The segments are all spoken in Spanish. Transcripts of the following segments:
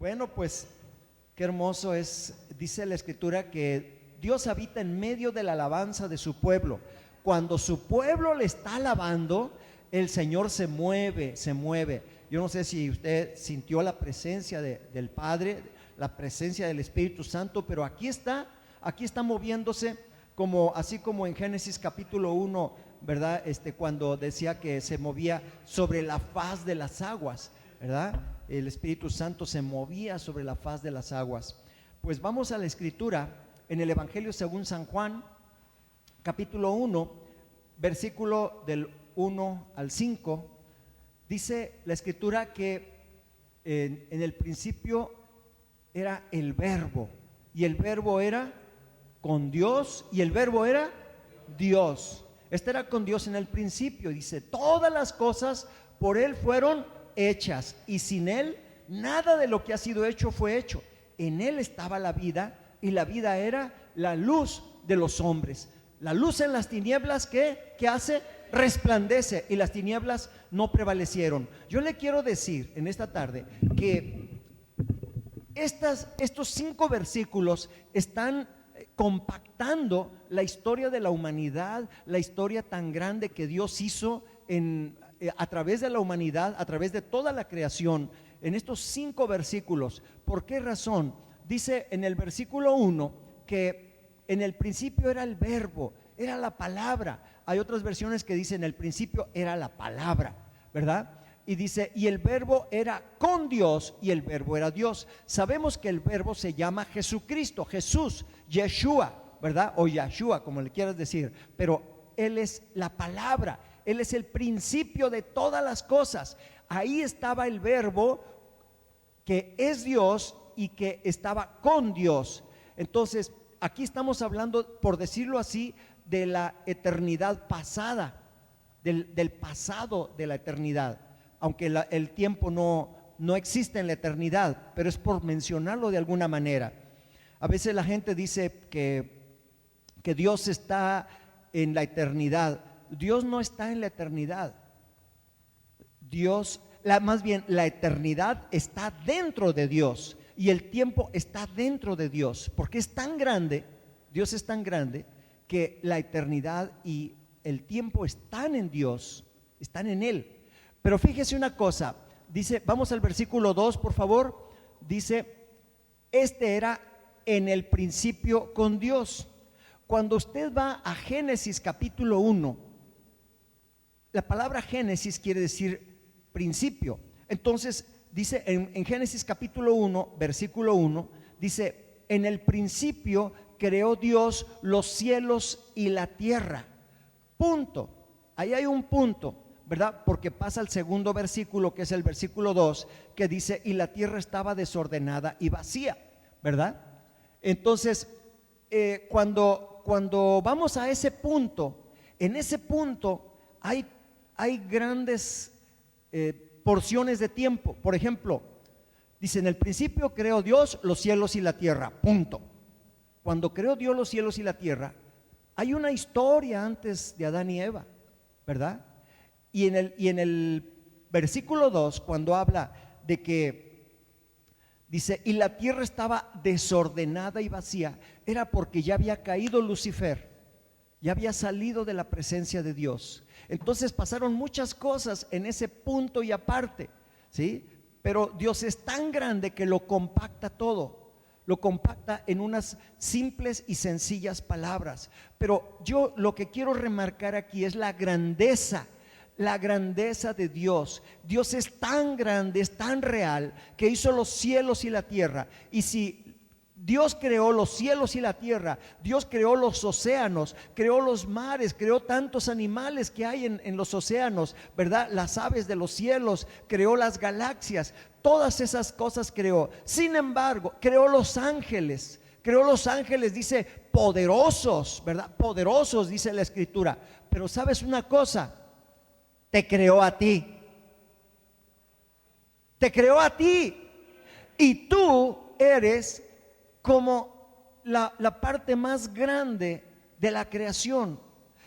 Bueno, pues qué hermoso es, dice la Escritura, que Dios habita en medio de la alabanza de su pueblo. Cuando su pueblo le está alabando, el Señor se mueve, se mueve. Yo no sé si usted sintió la presencia del Padre, la presencia del Espíritu Santo, pero aquí está moviéndose, como así como en Génesis capítulo 1, ¿verdad? Cuando decía que se movía sobre la faz de las aguas, ¿verdad? El Espíritu Santo se movía sobre la faz de las aguas. Pues vamos a la Escritura en el Evangelio según San Juan, capítulo 1, versículo del 1 al 5. Dice la Escritura que en el principio era el Verbo, y el Verbo era con Dios, y el Verbo era Dios. Era con Dios en el principio. Dice, todas las cosas por Él fueron hechas, y sin Él nada de lo que ha sido hecho fue hecho. En Él estaba la vida, y la vida era la luz de los hombres. La luz en las tinieblas, ¿qué hace? Resplandece, y las tinieblas no prevalecieron. Yo le quiero decir en esta tarde que estos 5 versículos están compactando la historia de la humanidad, la historia tan grande que Dios hizo a través de la humanidad, a través de toda la creación, en estos 5 versículos. ¿Por qué razón? Dice en el versículo 1 que en el principio era el Verbo, era la palabra. Hay otras versiones que dicen en el principio era la palabra, ¿verdad? Y dice, y el Verbo era con Dios, y el Verbo era Dios. Sabemos que el Verbo se llama Jesucristo, Jesús, Yeshua, ¿verdad? O Yahshua, como le quieras decir. Pero Él es la palabra, Él es el principio de todas las cosas. Ahí estaba el Verbo, que es Dios y que estaba con Dios. Entonces, aquí estamos hablando, por decirlo así, de la eternidad pasada, del pasado de la eternidad. Aunque el tiempo no existe en la eternidad, pero es por mencionarlo de alguna manera. A veces la gente dice que Dios está en la eternidad. Dios no está en la eternidad. Más bien la eternidad está dentro de Dios, y el tiempo está dentro de Dios, porque es tan grande, Dios es tan grande, que la eternidad y el tiempo están en Dios, están en Él. Pero fíjese una cosa, dice, vamos al versículo 2, por favor. Dice, era en el principio con Dios. Cuando usted va a Génesis capítulo 1, la palabra Génesis quiere decir principio. Entonces dice en Génesis capítulo 1, versículo 1, dice, en el principio creó Dios los cielos y la tierra. Punto. Ahí hay un punto, ¿verdad? Porque pasa al segundo versículo, que es el versículo 2, que dice, y la tierra estaba desordenada y vacía, ¿verdad? Entonces, cuando vamos a ese punto, en ese punto hay grandes porciones de tiempo. Por ejemplo, dice, en el principio creó Dios los cielos y la tierra, punto. Cuando creó Dios los cielos y la tierra, hay una historia antes de Adán y Eva, ¿verdad? Y en el versículo 2, cuando habla de que dice, y la tierra estaba desordenada y vacía, era porque ya había caído Lucifer, ya había salido de la presencia de Dios. Entonces pasaron muchas cosas en ese punto y aparte, ¿sí? Pero Dios es tan grande que lo compacta todo, lo compacta en unas simples y sencillas palabras. Pero yo lo que quiero remarcar aquí es la grandeza de Dios. Dios es tan grande, es tan real, que hizo los cielos y la tierra. Y si Dios creó los cielos y la tierra, Dios creó los océanos, creó los mares, creó tantos animales que hay en los océanos, ¿verdad? Las aves de los cielos, creó las galaxias, todas esas cosas creó. Sin embargo, creó los ángeles, dice poderosos, ¿verdad? Poderosos, dice la Escritura. Pero ¿sabes una cosa? Te creó a ti. Te creó a ti. Y tú eres como la parte más grande de la creación.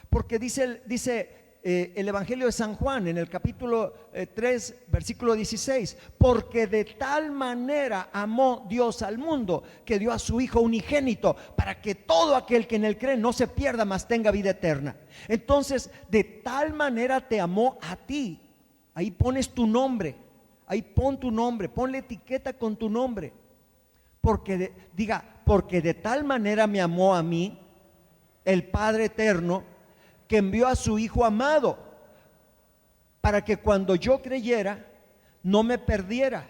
Porque dice el Evangelio de San Juan en el capítulo 3, versículo 16, porque de tal manera amó Dios al mundo que dio a su Hijo unigénito para que todo aquel que en él cree no se pierda, mas tenga vida eterna. Entonces, de tal manera te amó a ti. Ahí pones tu nombre, ahí pon tu nombre, ponle etiqueta con tu nombre. Porque porque de tal manera me amó a mí el Padre eterno, que envió a su Hijo amado, para que cuando yo creyera no me perdiera,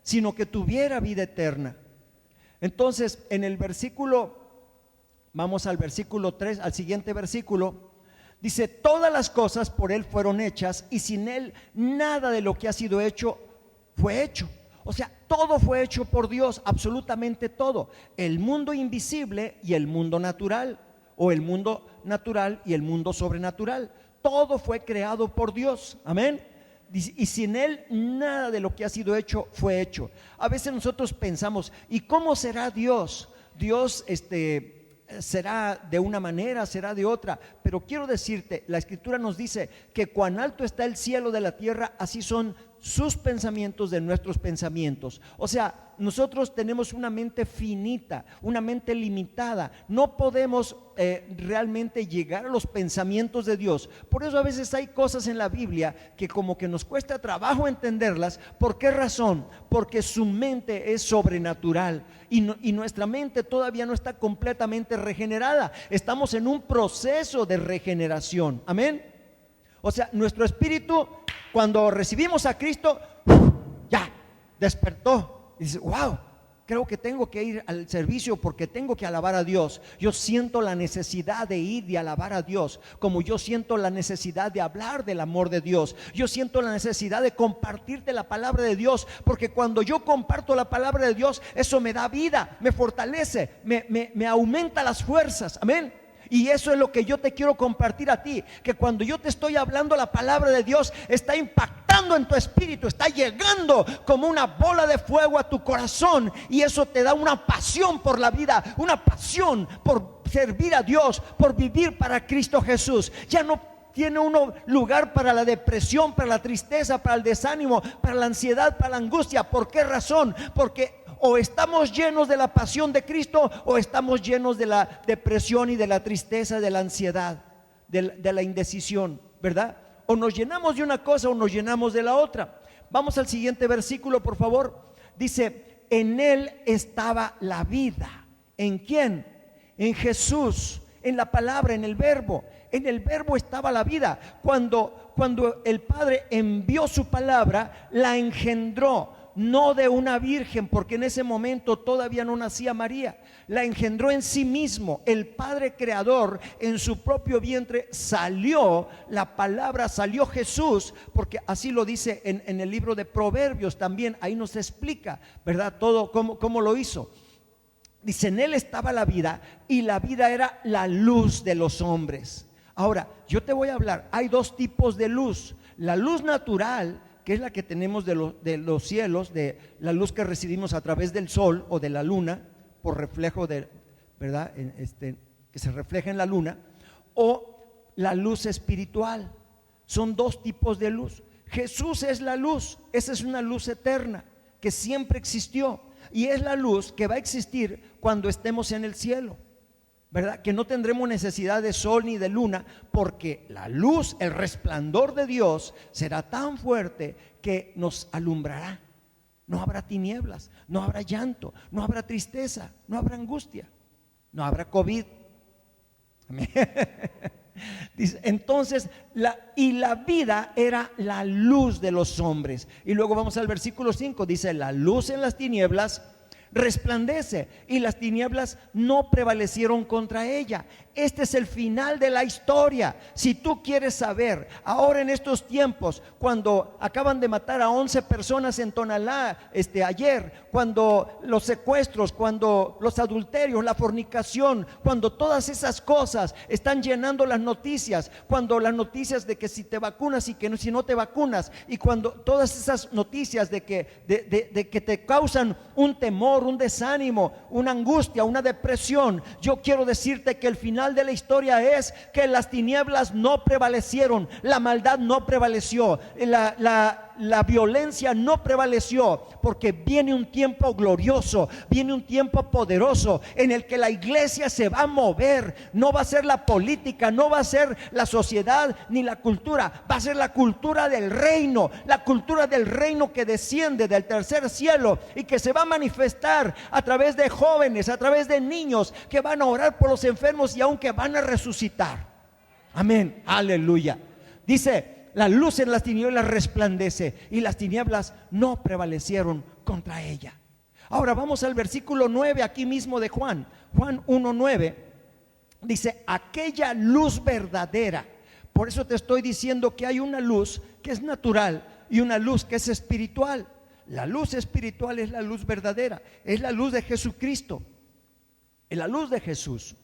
sino que tuviera vida eterna. Entonces, en el versículo, vamos al versículo 3, al siguiente versículo, dice: todas las cosas por él fueron hechas, y sin él nada de lo que ha sido hecho fue hecho. O sea, todo fue hecho por Dios, absolutamente todo. El mundo invisible y el mundo natural, o el mundo natural y el mundo sobrenatural. Todo fue creado por Dios, amén. Y sin él nada de lo que ha sido hecho fue hecho. A veces nosotros pensamos: ¿y cómo será Dios? Dios será de una manera, será de otra. Pero quiero decirte, la Escritura nos dice que cuán alto está el cielo de la tierra, así son sus pensamientos de nuestros pensamientos. O sea, nosotros tenemos una mente finita, una mente limitada. No podemos realmente llegar a los pensamientos de Dios. Por eso a veces hay cosas en la Biblia que como que nos cuesta trabajo entenderlas. ¿Por qué razón? Porque su mente es sobrenatural y nuestra mente todavía no está completamente regenerada. Estamos en un proceso de regeneración, amén. O sea, nuestro espíritu, cuando recibimos a Cristo, ya despertó y dice: wow, creo que tengo que ir al servicio porque tengo que alabar a Dios. Yo siento la necesidad de ir y alabar a Dios, como yo siento la necesidad de hablar del amor de Dios. Yo siento la necesidad de compartirte la palabra de Dios, porque cuando yo comparto la palabra de Dios, eso me da vida, me fortalece, me aumenta las fuerzas, amén. Y eso es lo que yo te quiero compartir a ti, que cuando yo te estoy hablando la palabra de Dios, está impactando en tu espíritu, está llegando como una bola de fuego a tu corazón, y eso te da una pasión por la vida, una pasión por servir a Dios, por vivir para Cristo Jesús. Ya no tiene uno lugar para la depresión, para la tristeza, para el desánimo, para la ansiedad, para la angustia. ¿Por qué razón? Porque o estamos llenos de la pasión de Cristo, o estamos llenos de la depresión y de la tristeza, de la ansiedad, de la indecisión, ¿verdad? O nos llenamos de una cosa o nos llenamos de la otra. Vamos al siguiente versículo, por favor. Dice: en él estaba la vida. ¿En quién? En Jesús, en la palabra, en el verbo. En el verbo estaba la vida. Cuando el Padre envió su palabra, la engendró. No de una virgen, porque en ese momento todavía no nacía María. La engendró en sí mismo. El Padre Creador, en su propio vientre salió la palabra, salió Jesús, porque así lo dice en el libro de Proverbios también. Ahí nos explica, ¿verdad? Todo cómo lo hizo. Dice: en él estaba la vida, y la vida era la luz de los hombres. Ahora, yo te voy a hablar. Hay dos tipos de luz: la luz natural, que es la que tenemos de los cielos, de la luz que recibimos a través del sol o de la luna, por reflejo de, ¿verdad? Que se refleja en la luna, o la luz espiritual. Son dos tipos de luz. Jesús es la luz. Esa es una luz eterna que siempre existió, y es la luz que va a existir cuando estemos en el cielo, ¿verdad? Que no tendremos necesidad de sol ni de luna, porque la luz, el resplandor de Dios será tan fuerte que nos alumbrará. No habrá tinieblas, no habrá llanto, no habrá tristeza, no habrá angustia, no habrá COVID. Dice, entonces la vida era la luz de los hombres. Y luego vamos al versículo 5, dice: la luz en las tinieblas resplandece, y las tinieblas no prevalecieron contra ella. Este es el final de la historia. Si tú quieres saber, ahora en estos tiempos, cuando acaban de matar a 11 personas en Tonalá ayer, cuando los secuestros, cuando los adulterios, la fornicación, cuando todas esas cosas están llenando las noticias, cuando las noticias de que si te vacunas y que no, si no te vacunas, y cuando todas esas noticias de que te causan un temor, un desánimo, una angustia, una depresión, yo quiero decirte que el final de la historia es que las tinieblas no prevalecieron, la maldad no prevaleció, la violencia no prevaleció, porque viene un tiempo glorioso, viene un tiempo poderoso en el que la iglesia se va a mover. No va a ser la política, no va a ser la sociedad ni la cultura, va a ser la cultura del reino, la cultura del reino que desciende del tercer cielo y que se va a manifestar a través de jóvenes, a través de niños que van a orar por los enfermos y aunque van a resucitar. Amén, aleluya. Dice: la luz en las tinieblas resplandece y las tinieblas no prevalecieron contra ella. Ahora vamos al versículo 9 aquí mismo de Juan 1:9. Dice: aquella luz verdadera. Por eso te estoy diciendo que hay una luz que es natural y una luz que es espiritual. La luz espiritual es la luz verdadera, es la luz de Jesucristo, es la luz de Jesús.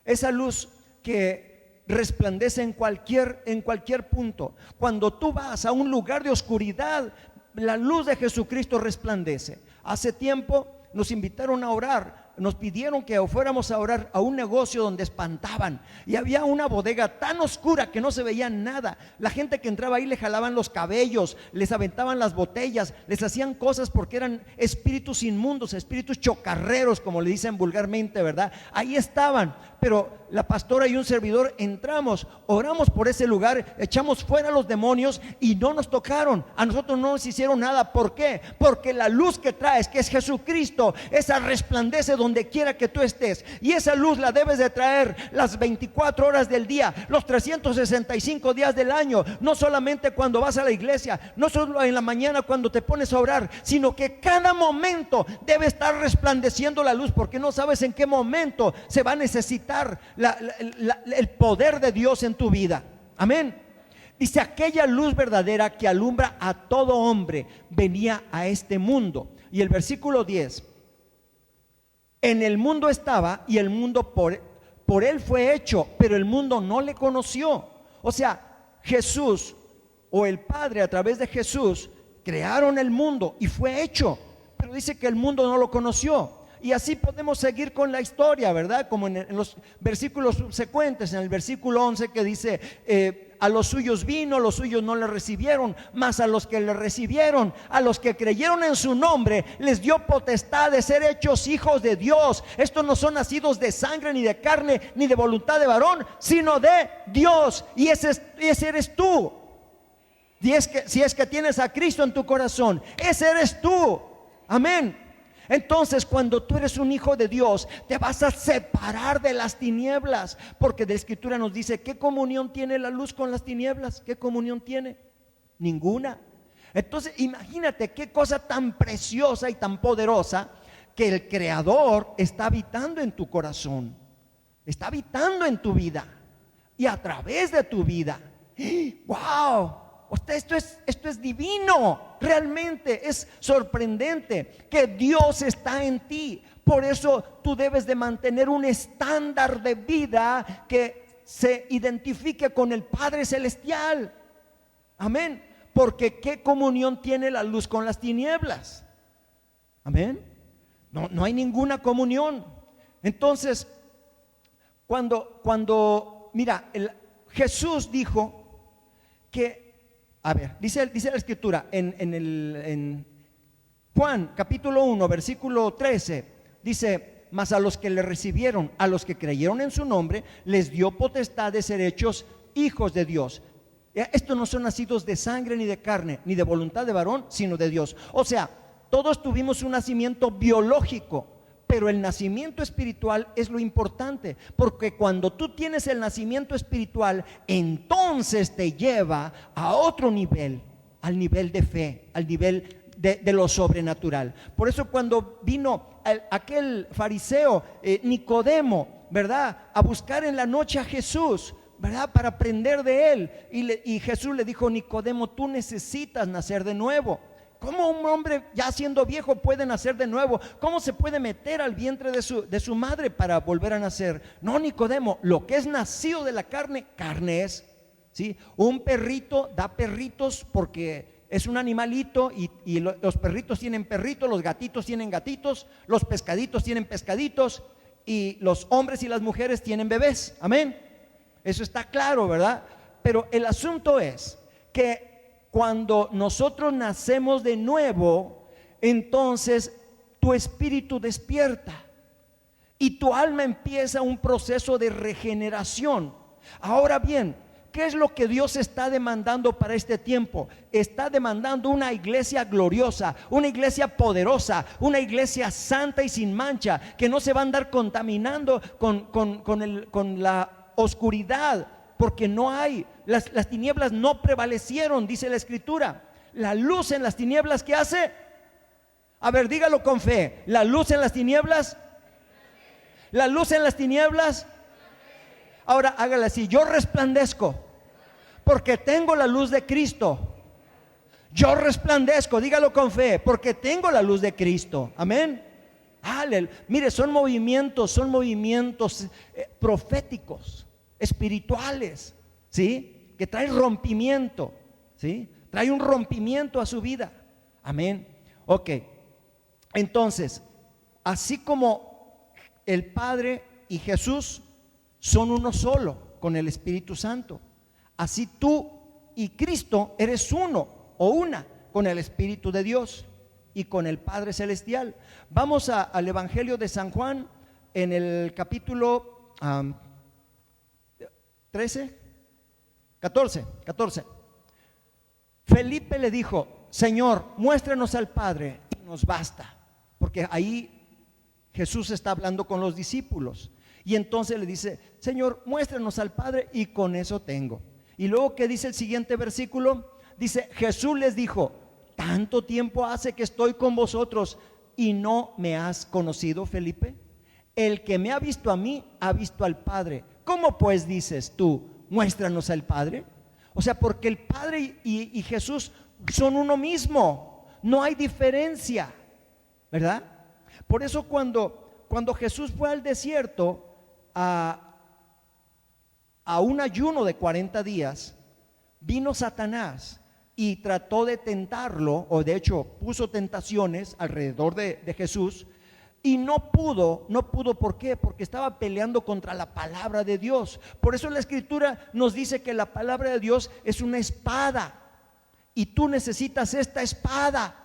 Esa luz que resplandece en cualquier punto. Cuando tú vas a un lugar de oscuridad, la luz de Jesucristo resplandece. Hace tiempo nos invitaron a orar, nos pidieron que fuéramos a orar a un negocio donde espantaban, y había una bodega tan oscura que no se veía nada. La gente que entraba ahí le jalaban los cabellos, les aventaban las botellas, les hacían cosas porque eran espíritus inmundos, espíritus chocarreros, como le dicen vulgarmente, ¿verdad? Ahí estaban, pero la pastora y un servidor entramos, oramos por ese lugar, echamos fuera los demonios y no nos tocaron. A nosotros no nos hicieron nada. ¿Por qué? Porque la luz que traes, que es Jesucristo, esa resplandece donde quiera que tú estés, y esa luz la debes de traer las 24 horas del día, los 365 días del año. No solamente cuando vas a la iglesia, no solo en la mañana cuando te pones a orar, sino que cada momento debe estar resplandeciendo la luz, porque no sabes en qué momento se va a necesitar el poder de Dios en tu vida. Amén. Dice: aquella luz verdadera que alumbra a todo hombre venía a este mundo. Y el versículo 10: en el mundo estaba y el mundo por él fue hecho, pero el mundo no le conoció. O sea, Jesús o el Padre a través de Jesús crearon el mundo y fue hecho, pero dice que el mundo no lo conoció. Y así podemos seguir con la historia, ¿verdad? Como en los versículos subsecuentes, en el versículo 11 que dice: a los suyos vino, los suyos no le recibieron, mas a los que le recibieron, a los que creyeron en su nombre, les dio potestad de ser hechos hijos de Dios. Estos no son nacidos de sangre, ni de carne, ni de voluntad de varón, sino de Dios. Y ese eres tú. Y si es que tienes a Cristo en tu corazón, ese eres tú. Amén. Entonces, cuando tú eres un hijo de Dios, te vas a separar de las tinieblas, porque la Escritura nos dice: ¿qué comunión tiene la luz con las tinieblas? ¿Qué comunión tiene? Ninguna. Entonces, imagínate qué cosa tan preciosa y tan poderosa, que el Creador está habitando en tu corazón, está habitando en tu vida y a través de tu vida. ¡Wow! Esto es divino, realmente es sorprendente que Dios está en ti. Por eso tú debes de mantener un estándar de vida que se identifique con el Padre Celestial. Amén. Porque ¿qué comunión tiene la luz con las tinieblas? Amén. No hay ninguna comunión. Entonces, mira, Jesús dijo que, a ver, dice la Escritura en Juan capítulo 1 versículo 13, dice: mas a los que le recibieron, a los que creyeron en su nombre, les dio potestad de ser hechos hijos de Dios. Estos no son nacidos de sangre, ni de carne, ni de voluntad de varón, sino de Dios. O sea, todos tuvimos un nacimiento biológico, pero el nacimiento espiritual es lo importante, porque cuando tú tienes el nacimiento espiritual, entonces te lleva a otro nivel, al nivel de fe, al nivel de lo sobrenatural. Por eso cuando vino aquel fariseo Nicodemo, ¿verdad?, a buscar en la noche a Jesús, ¿verdad?, para aprender de él, y Jesús le dijo: Nicodemo, tú necesitas nacer de nuevo. ¿Cómo un hombre ya siendo viejo puede nacer de nuevo? ¿Cómo se puede meter al vientre de su madre para volver a nacer? No, Nicodemo, lo que es nacido de la carne, carne es, ¿sí? Un perrito da perritos porque es un animalito y los perritos tienen perritos, los gatitos tienen gatitos, los pescaditos tienen pescaditos y los hombres y las mujeres tienen bebés. Amén. Eso está claro, ¿verdad? Pero el asunto es que cuando nosotros nacemos de nuevo, entonces tu espíritu despierta y tu alma empieza un proceso de regeneración. Ahora bien, ¿qué es lo que Dios está demandando para este tiempo? Está demandando una iglesia gloriosa, una iglesia poderosa, una iglesia santa y sin mancha, que no se va a andar contaminando con la oscuridad, porque no hay, las tinieblas no prevalecieron, dice la Escritura. La luz en las tinieblas, ¿qué hace? A ver, dígalo con fe. La luz en las tinieblas. La luz en las tinieblas. Ahora hágale así: yo resplandezco porque tengo la luz de Cristo. Yo resplandezco, dígalo con fe, porque tengo la luz de Cristo. Amén. Mire, son movimientos proféticos, espirituales, ¿sí? Que traen rompimiento, ¿sí? Trae un rompimiento a su vida. Amén. Ok. Entonces, así como el Padre y Jesús son uno solo con el Espíritu Santo, así tú y Cristo eres uno o una con el Espíritu de Dios y con el Padre Celestial. Vamos al Evangelio de San Juan en el capítulo 14. Felipe le dijo: Señor, muéstranos al Padre y nos basta. Porque ahí Jesús está hablando con los discípulos y entonces le dice: Señor, muéstranos al Padre y con eso tengo. Y luego, ¿qué dice el siguiente versículo? Dice: Jesús les dijo: ¿tanto tiempo hace que estoy con vosotros y no me has conocido, Felipe? El que me ha visto a mí ha visto al Padre. ¿Cómo pues dices tú, muéstranos al Padre? O sea, porque el Padre y Jesús son uno mismo, no hay diferencia, ¿verdad? Por eso cuando Jesús fue al desierto a un ayuno de 40 días, vino Satanás y trató de tentarlo, o de hecho puso tentaciones alrededor de Jesús, y no pudo. ¿Por qué? Porque estaba peleando contra la palabra de Dios. Por eso la Escritura nos dice que la palabra de Dios es una espada, y tú necesitas esta espada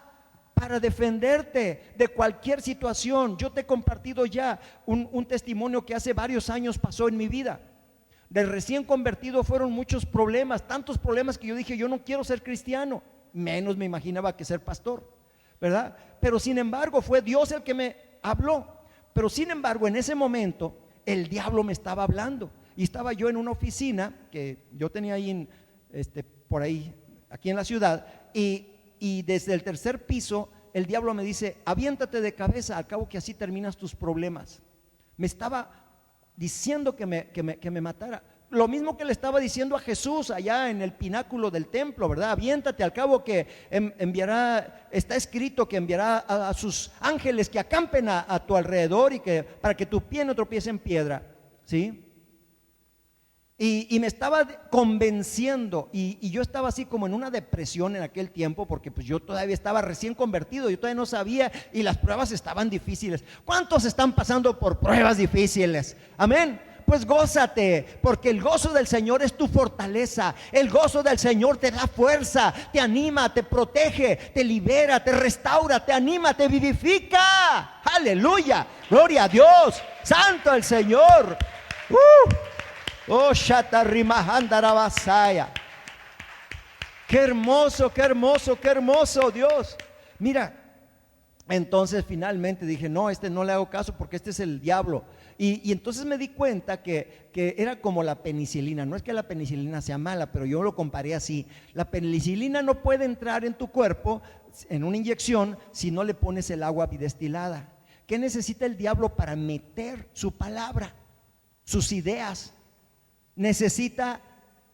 para defenderte de cualquier situación. Yo te he compartido ya un testimonio que hace varios años pasó en mi vida. Del recién convertido fueron muchos problemas, tantos problemas que yo dije: yo no quiero ser cristiano, menos me imaginaba que ser pastor, ¿verdad? Pero sin embargo fue Dios el que me habló. Pero sin embargo en ese momento el diablo me estaba hablando, y estaba yo en una oficina que yo tenía ahí por ahí, aquí en la ciudad, y desde el tercer piso el diablo me dice: aviéntate de cabeza, al cabo que así terminas tus problemas. Me estaba diciendo que me matara. Lo mismo que le estaba diciendo a Jesús allá en el pináculo del templo, ¿verdad? Aviéntate, al cabo que enviará, está escrito que enviará a sus ángeles que acampen a tu alrededor, y que para que tu pie no tropiece en piedra, ¿sí? Y me estaba convenciendo, y yo estaba así como en una depresión en aquel tiempo, porque pues yo todavía estaba recién convertido, yo todavía no sabía, y las pruebas estaban difíciles. ¿Cuántos están pasando por pruebas difíciles? Amén. Pues gózate, porque el gozo del Señor es tu fortaleza. El gozo del Señor te da fuerza, te anima, te protege, te libera, te restaura, te anima, te vivifica. Aleluya, gloria a Dios, santo el Señor. Oh, Shatarimahanda. Qué hermoso, qué hermoso, qué hermoso, Dios. Mira, entonces finalmente dije: no, no le hago caso, porque este es el diablo. Y entonces me di cuenta que era como la penicilina. No es que la penicilina sea mala, pero yo lo comparé así. La penicilina no puede entrar en tu cuerpo en una inyección si no le pones el agua bidestilada. ¿Qué necesita el diablo para meter su palabra, sus ideas? Necesita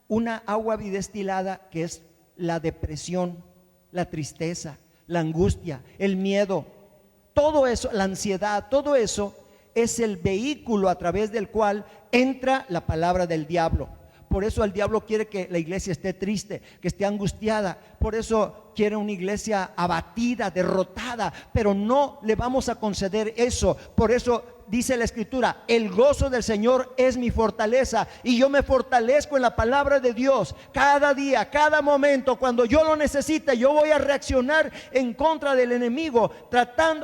una agua bidestilada, que es la depresión, la tristeza, la angustia, el miedo, todo eso, la ansiedad, todo eso es el vehículo a través del cual entra la palabra del diablo. Por eso el diablo quiere que la iglesia esté triste, que esté angustiada. Por eso quiere una iglesia abatida, derrotada. Pero no le vamos a conceder eso. Por eso dice la Escritura: el gozo del Señor es mi fortaleza. Y yo me fortalezco en la palabra de Dios. Cada día, cada momento, cuando yo lo necesite, yo voy a reaccionar en contra del enemigo,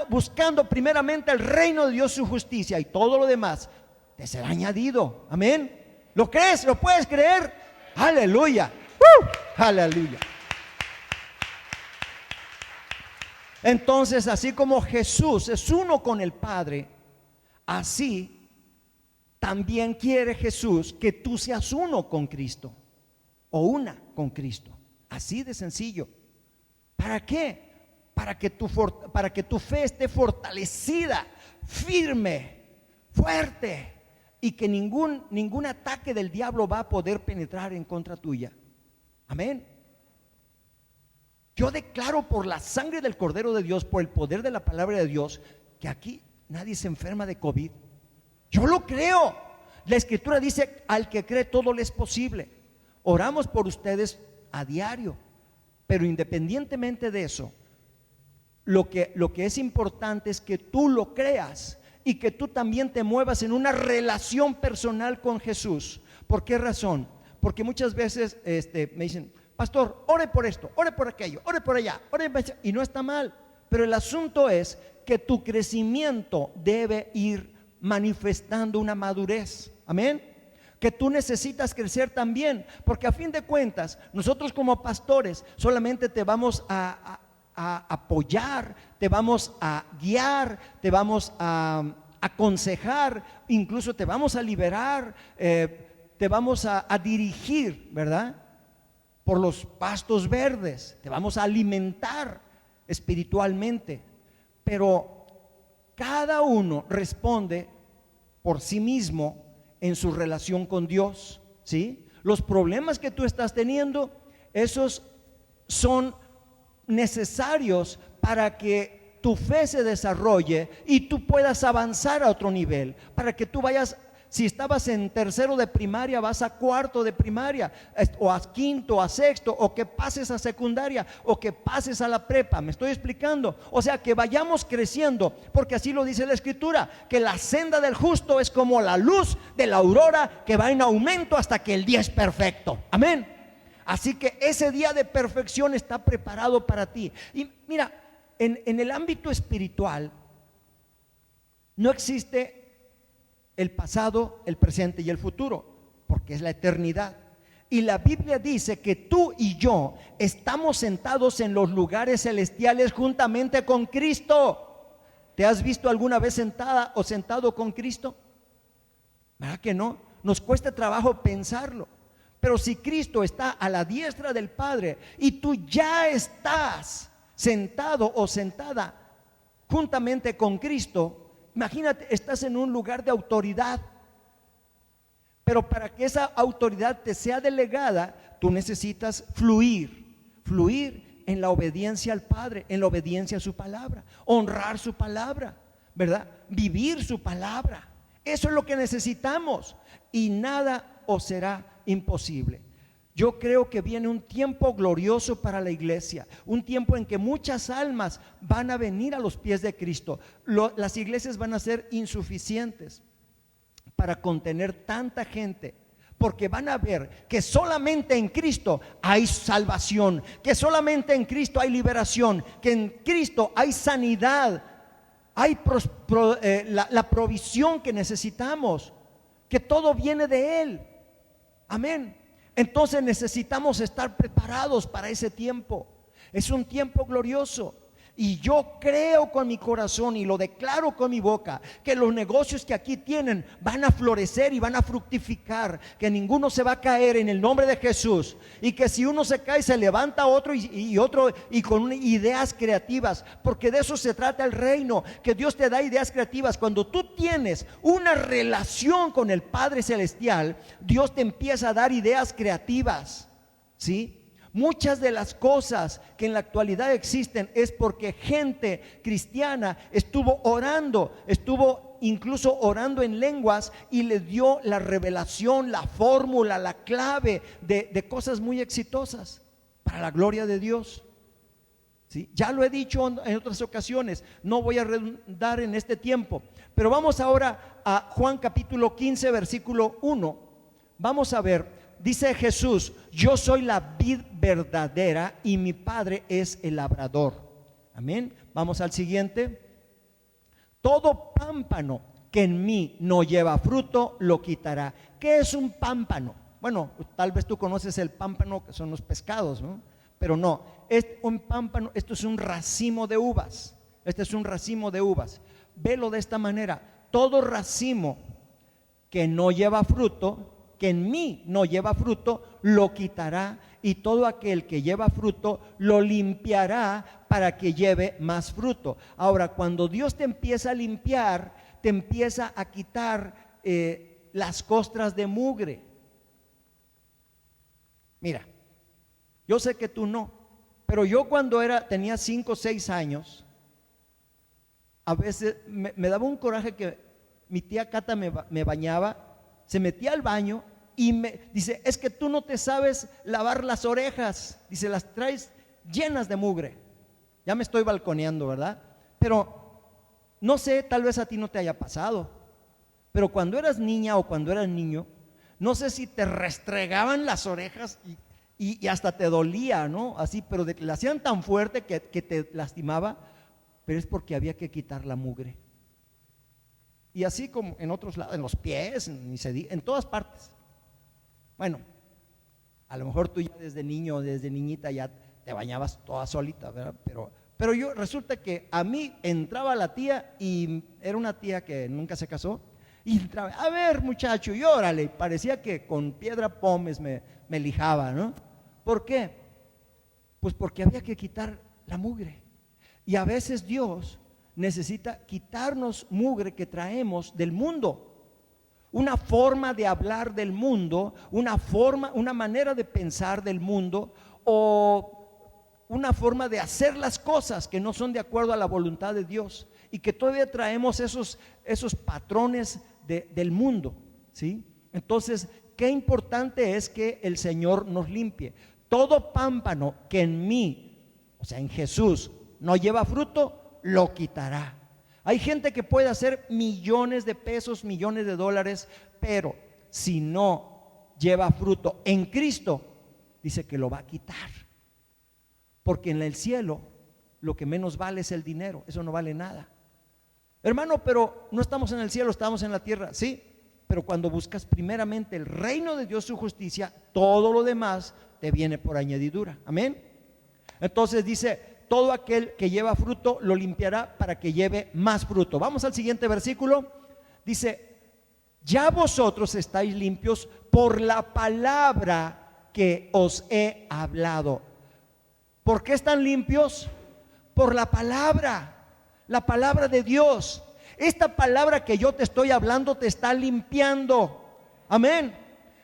buscando primeramente el reino de Dios, su justicia, y todo lo demás te será añadido. Amén. ¿Lo crees? ¿Lo puedes creer? Aleluya. Aleluya. Entonces, así como Jesús es uno con el Padre, así también quiere Jesús que tú seas uno con Cristo, o una con Cristo. Así de sencillo. ¿Para qué? Para que tu fe esté fortalecida, firme, fuerte, y que ningún ataque del diablo va a poder penetrar en contra tuya. Amén. Yo declaro por la sangre del Cordero de Dios, por el poder de la palabra de Dios, que aquí nadie se enferma de COVID. Yo lo creo. La Escritura dice: al que cree todo le es posible. Oramos por ustedes a diario. Pero independientemente de eso, lo que es importante es que tú lo creas y que tú también te muevas en una relación personal con Jesús. ¿Por qué razón? Porque muchas veces me dicen: pastor, ore por esto, ore por aquello, ore por allá, ore por allá. Y no está mal, pero el asunto es que tu crecimiento debe ir manifestando una madurez. Amén. Que tú necesitas crecer también, porque a fin de cuentas nosotros como pastores solamente te vamos a apoyar, te vamos a guiar, te vamos a aconsejar, incluso te vamos a liberar, te vamos a dirigir, ¿verdad?, por los pastos verdes, te vamos a alimentar espiritualmente. Pero cada uno responde por sí mismo en su relación con Dios, ¿sí? Los problemas que tú estás teniendo, esos son necesarios para que tu fe se desarrolle y tú puedas avanzar a otro nivel, para que tú vayas, si estabas en tercero de primaria, vas a cuarto de primaria, o a quinto, a sexto, o que pases a secundaria, o que pases a la prepa. ¿Me estoy explicando? O sea, que vayamos creciendo, porque así lo dice la Escritura, que la senda del justo es como la luz de la aurora, que va en aumento hasta que el día es perfecto. Amén. Así que ese día de perfección está preparado para ti. Y mira, en el ámbito espiritual no existe el pasado, el presente y el futuro, porque es la eternidad. Y la Biblia dice que tú y yo estamos sentados en los lugares celestiales juntamente con Cristo. ¿Te has visto alguna vez sentada o sentado con Cristo? ¿Verdad que no? Nos cuesta trabajo pensarlo. Pero si Cristo está a la diestra del Padre y tú ya estás sentado o sentada juntamente con Cristo, imagínate, estás en un lugar de autoridad. Pero para que esa autoridad te sea delegada, tú necesitas fluir en la obediencia al Padre, en la obediencia a su palabra, honrar su palabra, ¿verdad? Vivir su palabra. Eso es lo que necesitamos, y nada os será imposible. Yo creo que viene un tiempo glorioso para la iglesia, un tiempo en que muchas almas van a venir a los pies de Cristo. Las iglesias van a ser insuficientes para contener tanta gente, porque van a ver que solamente en Cristo hay salvación, que solamente en Cristo hay liberación, que en Cristo hay sanidad, hay la provisión que necesitamos, que todo viene de Él. Amén. Entonces necesitamos estar preparados para ese tiempo. Es un tiempo glorioso. Y yo creo con mi corazón y lo declaro con mi boca, que los negocios que aquí tienen van a florecer y van a fructificar, que ninguno se va a caer en el nombre de Jesús, y que si uno se cae se levanta otro y otro, y con ideas creativas, porque de eso se trata el reino, que Dios te da ideas creativas. Cuando tú tienes una relación con el Padre Celestial, Dios te empieza a dar ideas creativas, ¿sí? Muchas de las cosas que en la actualidad existen es porque gente cristiana estuvo orando, estuvo incluso orando en lenguas, y le dio la revelación, la fórmula, la clave de cosas muy exitosas para la gloria de Dios. ¿Sí? Ya lo he dicho en otras ocasiones, no voy a redundar en este tiempo, pero vamos ahora a Juan capítulo 15 versículo 1. Vamos a ver, dice Jesús: yo soy la vid verdadera y mi Padre es el labrador. Amén. Vamos al siguiente. Todo pámpano que en mí no lleva fruto lo quitará. ¿Qué es un pámpano? Bueno, tal vez tú conoces el pámpano, que son los pescados, ¿no? Pero no, un pámpano, esto es un racimo de uvas. Este es un racimo de uvas. Velo de esta manera: todo racimo que no lleva fruto, que en mí no lleva fruto, lo quitará, y todo aquel que lleva fruto lo limpiará para que lleve más fruto. Ahora, cuando Dios te empieza a limpiar, te empieza a quitar las costras de mugre. Mira, yo sé que tú no, pero yo cuando tenía 5 o 6 años, a veces me daba un coraje que mi tía Cata me bañaba, se metía al baño y me dice: es que tú no te sabes lavar las orejas, dice, las traes llenas de mugre. Ya me estoy balconeando, ¿verdad? Pero no sé, tal vez a ti no te haya pasado, pero cuando eras niña o cuando eras niño, no sé si te restregaban las orejas y hasta te dolía, ¿no? Así, pero la hacían tan fuerte que te lastimaba, pero es porque había que quitar la mugre. Y así como en otros lados, en los pies, en todas partes. Bueno, a lo mejor tú ya desde niño, desde niñita ya te bañabas toda solita, ¿verdad? Pero yo, resulta que a mí entraba la tía, y era una tía que nunca se casó, y entraba: a ver, muchacho, y órale, parecía que con piedra pómez me lijaba, ¿no? ¿Por qué? Pues porque había que quitar la mugre. Y a veces Dios necesita quitarnos mugre que traemos del mundo. Una forma de hablar del mundo, una manera de pensar del mundo, o una forma de hacer las cosas que no son de acuerdo a la voluntad de Dios, y que todavía traemos esos patrones del mundo, ¿sí? Entonces, qué importante es que el Señor nos limpie. Todo pámpano que en mí, o sea, en Jesús, no lleva fruto, lo quitará. Hay gente que puede hacer millones de pesos, millones de dólares, pero si no lleva fruto en Cristo, dice que lo va a quitar. Porque en el cielo lo que menos vale es el dinero, eso no vale nada. Hermano, pero no estamos en el cielo, estamos en la tierra. Sí, pero cuando buscas primeramente el reino de Dios, su justicia, todo lo demás te viene por añadidura. Amén. Entonces dice: todo aquel que lleva fruto lo limpiará para que lleve más fruto. Vamos al siguiente versículo. Dice: ya vosotros estáis limpios por la palabra que os he hablado. ¿Por qué están limpios? Por la palabra de Dios. Esta palabra que yo te estoy hablando te está limpiando. Amén.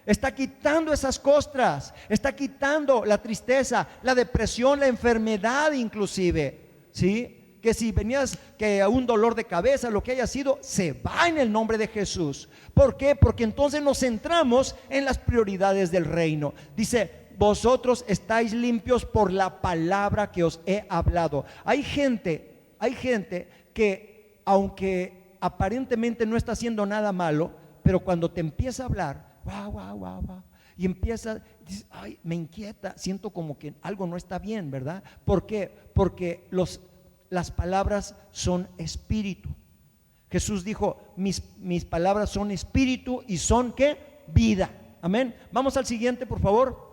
Está quitando esas costras, está quitando la tristeza, la depresión, la enfermedad inclusive, ¿sí? Que si venías que a un dolor de cabeza, lo que haya sido, se va en el nombre de Jesús. ¿Por qué? Porque entonces nos centramos en las prioridades del reino. Dice: vosotros estáis limpios por la palabra que os he hablado. Hay gente que, aunque aparentemente no está haciendo nada malo, pero cuando te empieza a hablar, wow, y empieza, dices: ay, me inquieta, siento como que algo no está bien, ¿verdad? ¿Por qué? Porque las palabras son espíritu. Jesús dijo: mis palabras son espíritu y son, ¿qué? Vida. Amén. Vamos al siguiente, por favor.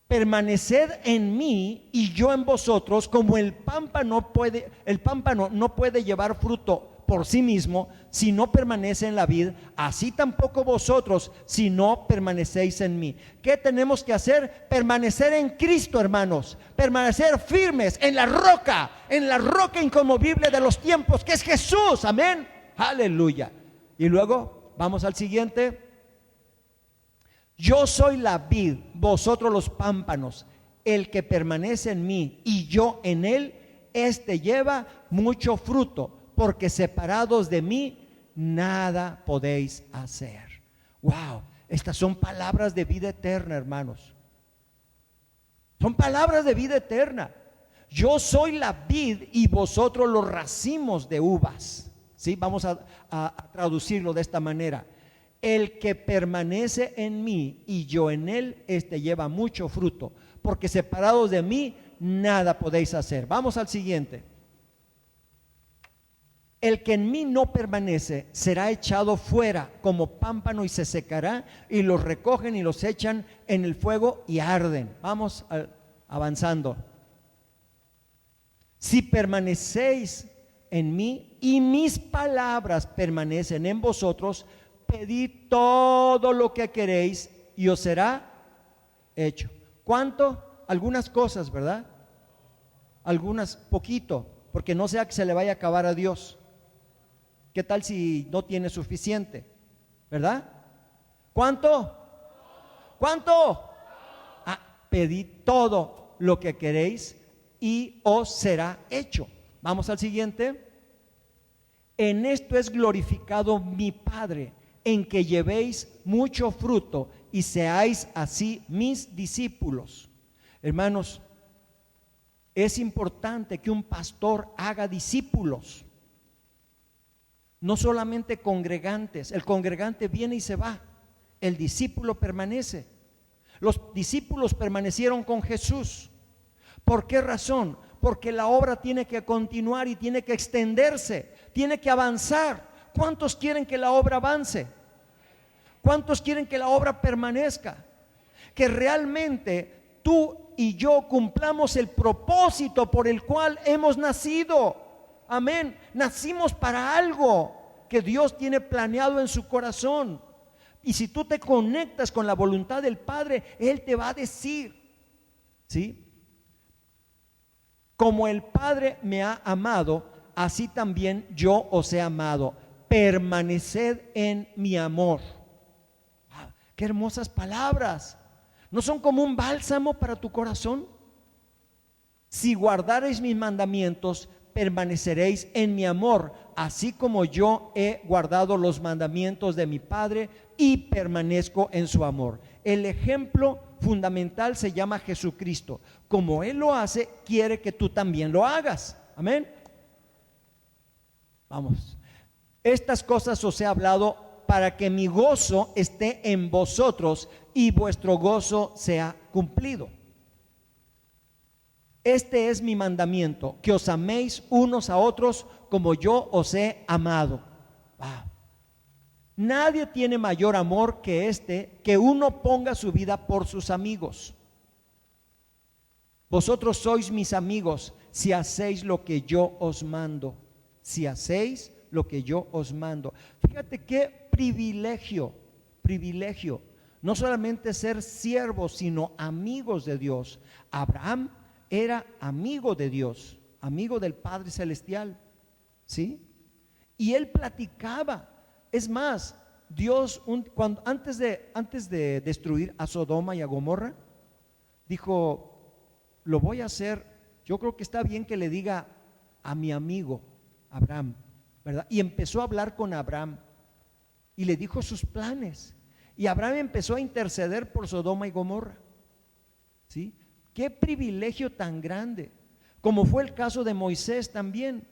Permaneced en mí y yo en vosotros, como el pámpano no puede llevar fruto por sí mismo si no permanece en la vid, así tampoco vosotros si no permanecéis en mí. ¿Qué tenemos que hacer? Permanecer en Cristo, hermanos, permanecer firmes en la roca inconmovible de los tiempos, que es Jesús. Amén, aleluya. Y luego vamos al siguiente. Yo soy la vid, vosotros los pámpanos. El que permanece en mí y yo en él, este lleva mucho fruto, porque separados de mí nada podéis hacer. Wow, estas son palabras de vida eterna, hermanos. Son palabras de vida eterna. Yo soy la vid y vosotros los racimos de uvas. ¿Sí? Vamos a traducirlo de esta manera. El que permanece en mí y yo en él, este lleva mucho fruto, porque separados de mí nada podéis hacer. Vamos al siguiente. El que en mí no permanece será echado fuera como pámpano y se secará, y los recogen y los echan en el fuego y arden. Vamos avanzando. Si permanecéis en mí y mis palabras permanecen en vosotros, pedid todo lo que queréis y os será hecho. ¿Cuánto? Algunas cosas, ¿verdad? Algunas, poquito, porque no sea que se le vaya a acabar a Dios. ¿Qué tal si no tiene suficiente? ¿Verdad? ¿Cuánto? ¿Cuánto? Pedid todo lo que queréis y os será hecho. Vamos al siguiente. En esto es glorificado mi Padre, en que llevéis mucho fruto y seáis así mis discípulos. Hermanos, es importante que un pastor haga discípulos, no solamente congregantes. El congregante viene y se va, el discípulo permanece. Los discípulos permanecieron con Jesús. ¿Por qué razón? Porque la obra tiene que continuar y tiene que extenderse, tiene que avanzar. ¿Cuántos quieren que la obra avance? ¿Cuántos quieren que la obra permanezca? Que realmente tú y yo cumplamos el propósito por el cual hemos nacido. Amén. Nacimos para algo que Dios tiene planeado en su corazón. Y si tú te conectas con la voluntad del Padre, Él te va a decir, ¿sí? Como el Padre me ha amado, así también yo os he amado. Permaneced en mi amor. ¡Wow! ¡Qué hermosas palabras! ¿No son como un bálsamo para tu corazón? Si guardareis mis mandamientos, permaneceréis en mi amor, así como yo he guardado los mandamientos de mi Padre y permanezco en su amor. El ejemplo fundamental se llama Jesucristo. Como Él lo hace, quiere que tú también lo hagas. Amén. Vamos. Estas cosas os he hablado para que mi gozo esté en vosotros y vuestro gozo sea cumplido. Este es mi mandamiento, que os améis unos a otros como yo os he amado. Wow. Nadie tiene mayor amor que este, que uno ponga su vida por sus amigos. Vosotros sois mis amigos si hacéis lo que yo os mando. Si hacéis lo que yo os mando. Fíjate qué privilegio, privilegio. No solamente ser siervos, sino amigos de Dios. Abraham era amigo de Dios, amigo del Padre Celestial, ¿sí? Y él platicaba. Es más, Dios, antes de destruir a Sodoma y a Gomorra, dijo, lo voy a hacer. Yo creo que está bien que le diga a mi amigo Abraham, ¿verdad? Y empezó a hablar con Abraham y le dijo sus planes. Y Abraham empezó a interceder por Sodoma y Gomorra, ¿sí? Qué privilegio tan grande, como fue el caso de Moisés también.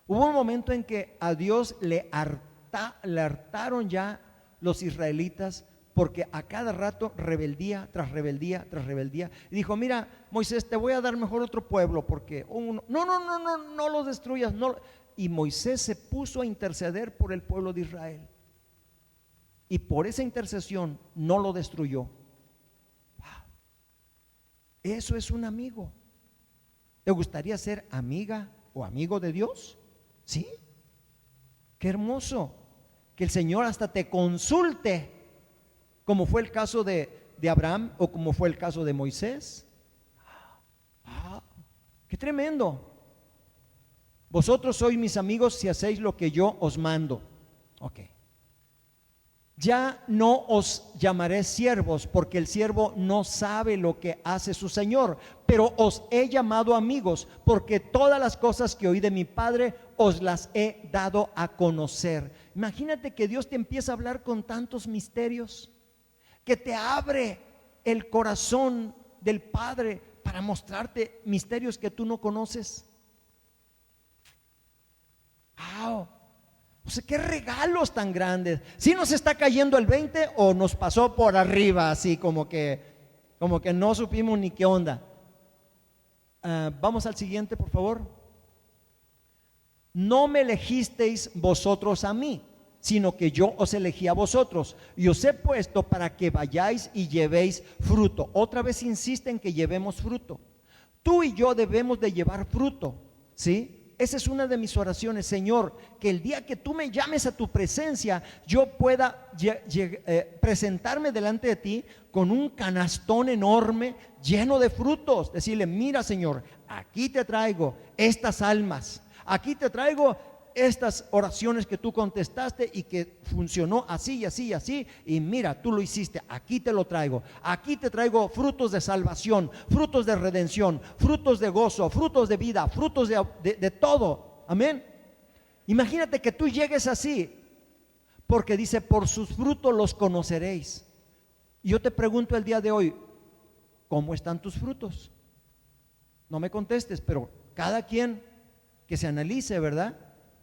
Hubo un momento en que a Dios le hartaron ya los israelitas, porque a cada rato rebeldía tras rebeldía tras rebeldía. Y dijo, mira, Moisés, te voy a dar mejor otro pueblo, porque no los destruyas. No. Y Moisés se puso a interceder por el pueblo de Israel. Y por esa intercesión no lo destruyó. Eso es un amigo. ¿Te gustaría ser amiga o amigo de Dios? ¿Sí? Qué hermoso que el Señor hasta te consulte, como fue el caso de Abraham o como fue el caso de Moisés. Qué tremendo. Vosotros sois mis amigos si hacéis lo que yo os mando. Ok. Ya no os llamaré siervos, porque el siervo no sabe lo que hace su señor, pero os he llamado amigos, porque todas las cosas que oí de mi Padre os las he dado a conocer. Imagínate que Dios te empieza a hablar con tantos misterios, que te abre el corazón del Padre para mostrarte misterios que tú no conoces. ¡Wow! O sea, qué regalos tan grandes. ¿Sí nos está cayendo el 20 o nos pasó por arriba así como que no supimos ni qué onda? Vamos al siguiente, por favor. No me elegisteis vosotros a mí, sino que yo os elegí a vosotros y os he puesto para que vayáis y llevéis fruto. Otra vez insiste en que llevemos fruto. Tú y yo debemos de llevar fruto, ¿sí? Esa es una de mis oraciones, Señor, que el día que tú me llames a tu presencia, yo pueda presentarme delante de ti con un canastón enorme lleno de frutos. Decirle, mira, Señor, aquí te traigo estas almas, aquí te traigo estas oraciones que tú contestaste y que funcionó así y así y así, y mira, tú lo hiciste, aquí te lo traigo, aquí te traigo frutos de salvación, frutos de redención, frutos de gozo, frutos de vida, frutos de todo, amén. Imagínate que tú llegues así, porque dice, por sus frutos los conoceréis. Y yo te pregunto el día de hoy, ¿cómo están tus frutos? No me contestes, pero cada quien que se analice, ¿verdad?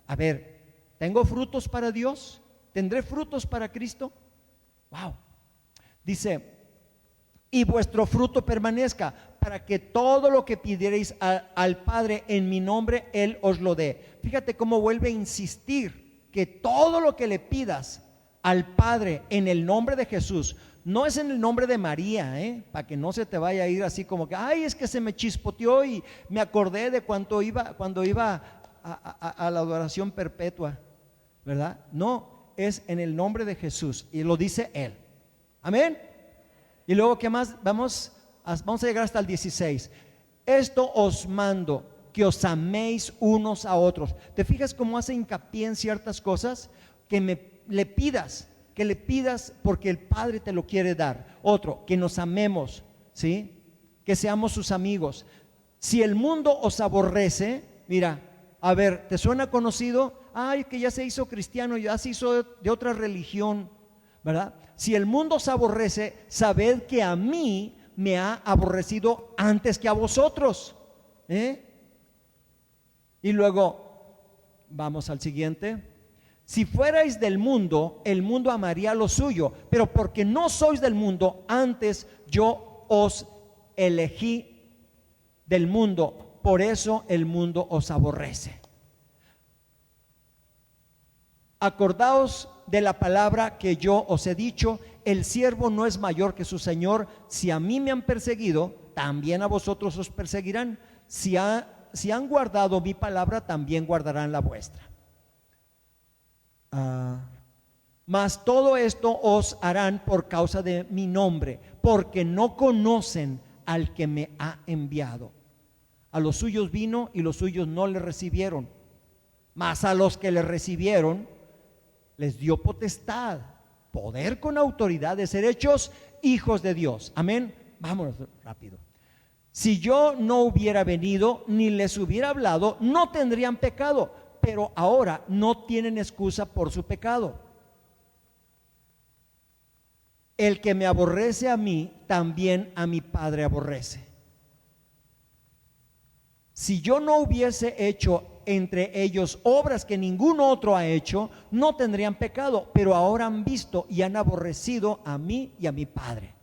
A ver, ¿tengo frutos para Dios? ¿Tendré frutos para Cristo? Wow. Dice, y vuestro fruto permanezca, para que todo lo que pidiereis al Padre en mi nombre, Él os lo dé. Fíjate cómo vuelve a insistir que todo lo que le pidas al Padre en el nombre de Jesús, no es en el nombre de María, para que no se te vaya a ir así como que, ay, es que se me chispoteó y me acordé de cuando iba a la adoración perpetua, ¿verdad? No, es en el nombre de Jesús y lo dice Él, amén. Y luego, ¿qué más? Vamos a llegar hasta el 16. Esto os mando, que os améis unos a otros. ¿Te fijas cómo hace hincapié en ciertas cosas? Que le pidas porque el Padre te lo quiere dar. Otro, que nos amemos, ¿sí? Que seamos sus amigos. Si el mundo os aborrece, mira, a ver, ¿te suena conocido? Ay, que ya se hizo cristiano, ya se hizo de otra religión, ¿verdad? Si el mundo os aborrece, sabed que a mí me ha aborrecido antes que a vosotros. Y luego, vamos al siguiente. Si fuerais del mundo, el mundo amaría lo suyo, pero porque no sois del mundo, antes yo os elegí del mundo. Por eso el mundo os aborrece. Acordaos de la palabra que yo os he dicho, el siervo no es mayor que su señor. Si a mí me han perseguido, también a vosotros os perseguirán. Si han guardado mi palabra, también guardarán la vuestra. Mas todo esto os harán por causa de mi nombre, porque no conocen al que me ha enviado. A los suyos vino y los suyos no le recibieron, mas a los que le recibieron les dio potestad, poder con autoridad de ser hechos hijos de Dios. Amén. Vámonos rápido. Si yo no hubiera venido ni les hubiera hablado, no tendrían pecado, pero ahora no tienen excusa por su pecado. El que me aborrece a mí, también a mi Padre aborrece. Si yo no hubiese hecho entre ellos obras que ningún otro ha hecho, no tendrían pecado, pero ahora han visto y han aborrecido a mí y a mi Padre.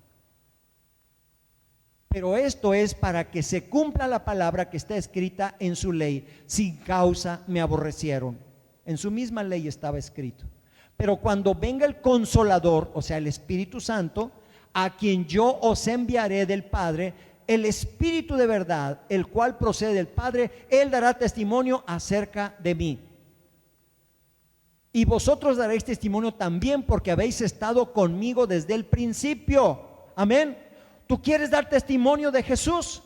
Pero esto es para que se cumpla la palabra que está escrita en su ley: sin causa me aborrecieron. En su misma ley estaba escrito. Pero cuando venga el Consolador, o sea el Espíritu Santo, a quien yo os enviaré del Padre, el Espíritu de verdad, el cual procede del Padre, Él dará testimonio acerca de mí. Y vosotros daréis testimonio también, porque habéis estado conmigo desde el principio. Amén. ¿Tú quieres dar testimonio de Jesús?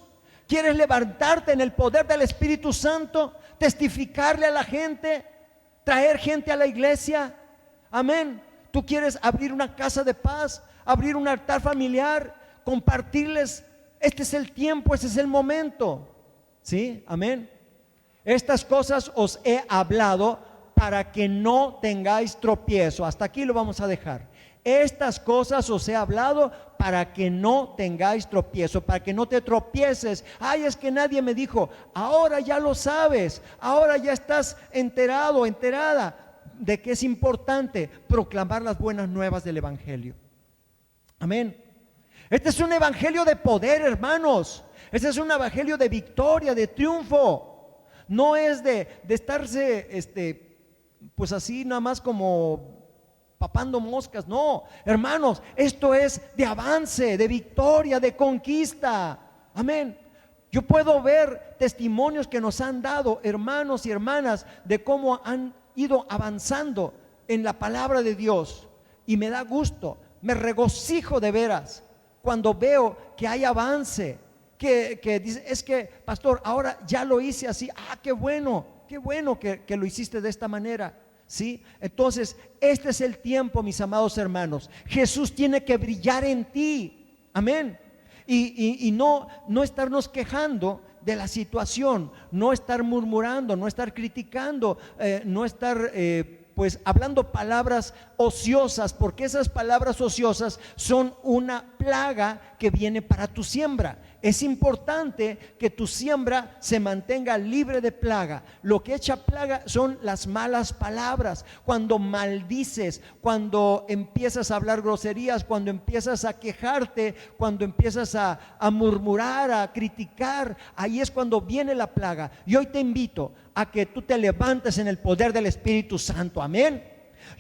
¿Quieres levantarte en el poder del Espíritu Santo? ¿Testificarle a la gente? ¿Traer gente a la iglesia? Amén. Tú quieres abrir una casa de paz, abrir un altar familiar, compartirles. Este es el tiempo, este es el momento. ¿Sí? Amén. Estas cosas os he hablado para que no tengáis tropiezo. Hasta aquí lo vamos a dejar. Estas cosas os he hablado para que no tengáis tropiezo, para que no te tropieces. Ay, es que nadie me dijo. Ahora ya lo sabes, ahora ya estás enterado, enterada de que es importante proclamar las buenas nuevas del evangelio. Amén. Este es un evangelio de poder, hermanos. Este es un evangelio de victoria, de triunfo. No es de estarse pues así nada más como papando moscas. No, hermanos, esto es de avance, de victoria, de conquista. Amén. Yo puedo ver testimonios que nos han dado hermanos y hermanas de cómo han ido avanzando en la palabra de Dios, y me da gusto, me regocijo de veras cuando veo que hay avance, que dice, es que pastor, ahora ya lo hice así. Qué bueno que lo hiciste de esta manera. ¿Sí? Entonces, este es el tiempo, mis amados hermanos. Jesús tiene que brillar en ti. Amén. Y no estarnos quejando de la situación, no estar murmurando, no estar criticando, no estar pues hablando palabras ociosas, porque esas palabras ociosas son una plaga que viene para tu siembra. Es importante que tu siembra se mantenga libre de plaga. Lo que echa plaga son las malas palabras. Cuando maldices, cuando empiezas a hablar groserías, cuando empiezas a quejarte, cuando empiezas a murmurar, a criticar, ahí es cuando viene la plaga. Y hoy te invito a que tú te levantes en el poder del Espíritu Santo. Amén.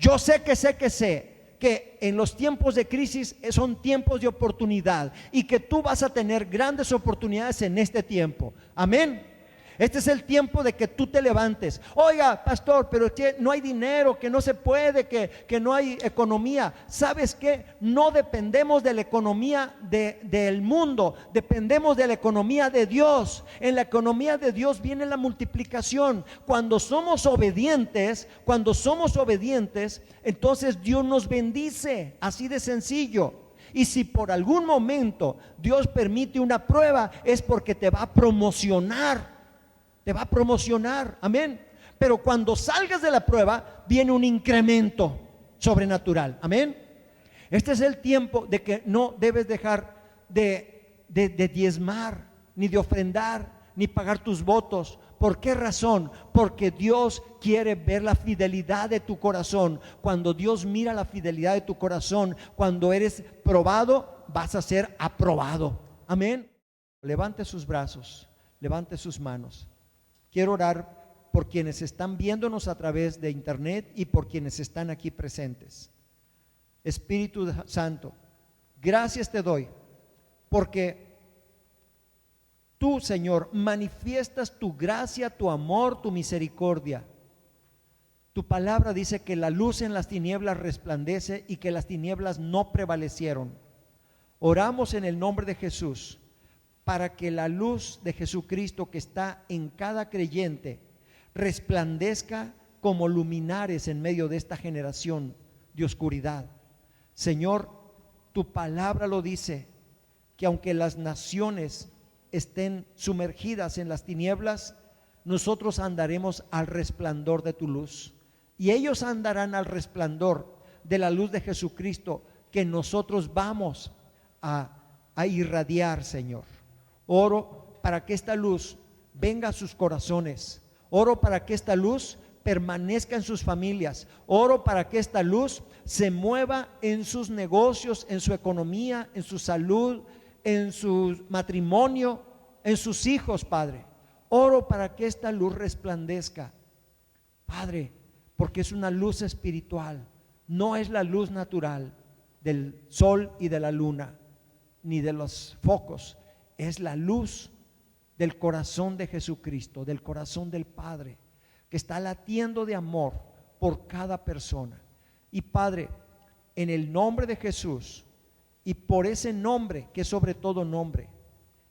Yo sé que en los tiempos de crisis son tiempos de oportunidad, y que tú vas a tener grandes oportunidades en este tiempo. Amén. Este es el tiempo de que tú te levantes. Oiga, pastor, pero que no hay dinero, que no se puede, que no hay economía. ¿Sabes qué? No dependemos de la economía del mundo, dependemos de la economía de Dios. En la economía de Dios viene la multiplicación. Cuando somos obedientes, entonces Dios nos bendice, así de sencillo. Y si por algún momento Dios permite una prueba, es porque te va a promocionar. Amén. Pero cuando salgas de la prueba, viene un incremento sobrenatural. Amén. Este es el tiempo de que no debes dejar de diezmar, ni de ofrendar, ni pagar tus votos. ¿Por qué razón? Porque Dios quiere ver la fidelidad de tu corazón. Cuando Dios mira la fidelidad de tu corazón, cuando eres probado, vas a ser aprobado. Amén. Levante sus brazos, levante sus manos. Quiero orar por quienes están viéndonos a través de internet y por quienes están aquí presentes. Espíritu Santo, gracias te doy porque tú, Señor, manifiestas tu gracia, tu amor, tu misericordia. Tu palabra dice que la luz en las tinieblas resplandece y que las tinieblas no prevalecieron. Oramos en el nombre de Jesús para que la luz de Jesucristo que está en cada creyente resplandezca como luminares en medio de esta generación de oscuridad. Señor, tu palabra lo dice, que aunque las naciones estén sumergidas en las tinieblas, nosotros andaremos al resplandor de tu luz, y ellos andarán al resplandor de la luz de Jesucristo que nosotros vamos a irradiar, Señor. Oro para que esta luz venga a sus corazones. Oro para que esta luz permanezca en sus familias. Oro para que esta luz se mueva en sus negocios, en su economía, en su salud, en su matrimonio, en sus hijos, Padre. Oro para que esta luz resplandezca, Padre, porque es una luz espiritual. No es la luz natural del sol y de la luna, ni de los focos. Es la luz del corazón de Jesucristo, del corazón del Padre, que está latiendo de amor por cada persona. Y Padre, en el nombre de Jesús, y por ese nombre que es sobre todo nombre,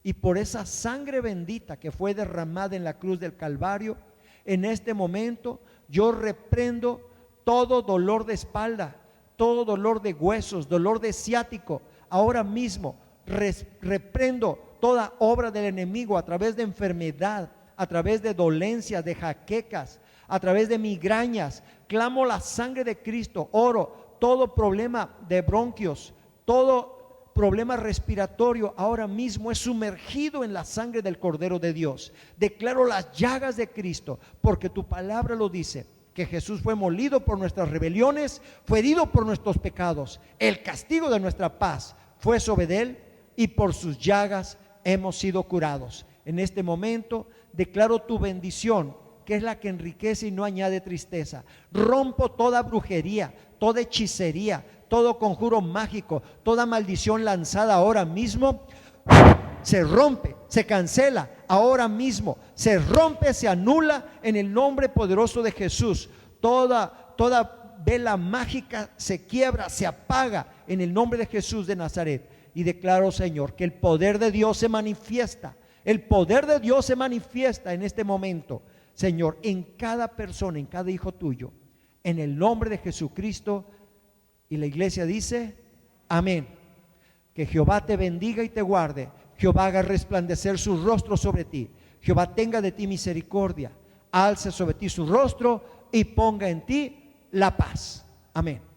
y por esa sangre bendita que fue derramada en la cruz del Calvario, en este momento yo reprendo todo dolor de espalda, todo dolor de huesos, dolor de ciático. Ahora mismo reprendo toda obra del enemigo a través de enfermedad, a través de dolencias, de jaquecas, a través de migrañas. Clamo la sangre de Cristo. Oro todo problema de bronquios, todo problema respiratorio ahora mismo es sumergido en la sangre del Cordero de Dios. Declaro las llagas de Cristo, porque tu palabra lo dice, que Jesús fue molido por nuestras rebeliones, fue herido por nuestros pecados. El castigo de nuestra paz fue sobre él, y por sus llagas hemos sido curados. En este momento declaro tu bendición, que es la que enriquece y no añade tristeza. Rompo toda brujería, toda hechicería, todo conjuro mágico, toda maldición lanzada ahora mismo. Se rompe, se cancela ahora mismo, se rompe, se anula en el nombre poderoso de Jesús. Toda vela mágica se quiebra, se apaga en el nombre de Jesús de Nazaret. Y declaro, Señor, que el poder de Dios se manifiesta. El poder de Dios se manifiesta en este momento, Señor, en cada persona, en cada hijo tuyo, en el nombre de Jesucristo. Y la iglesia dice, amén. Que Jehová te bendiga y te guarde. Jehová haga resplandecer su rostro sobre ti. Jehová tenga de ti misericordia. Alce sobre ti su rostro y ponga en ti la paz. Amén.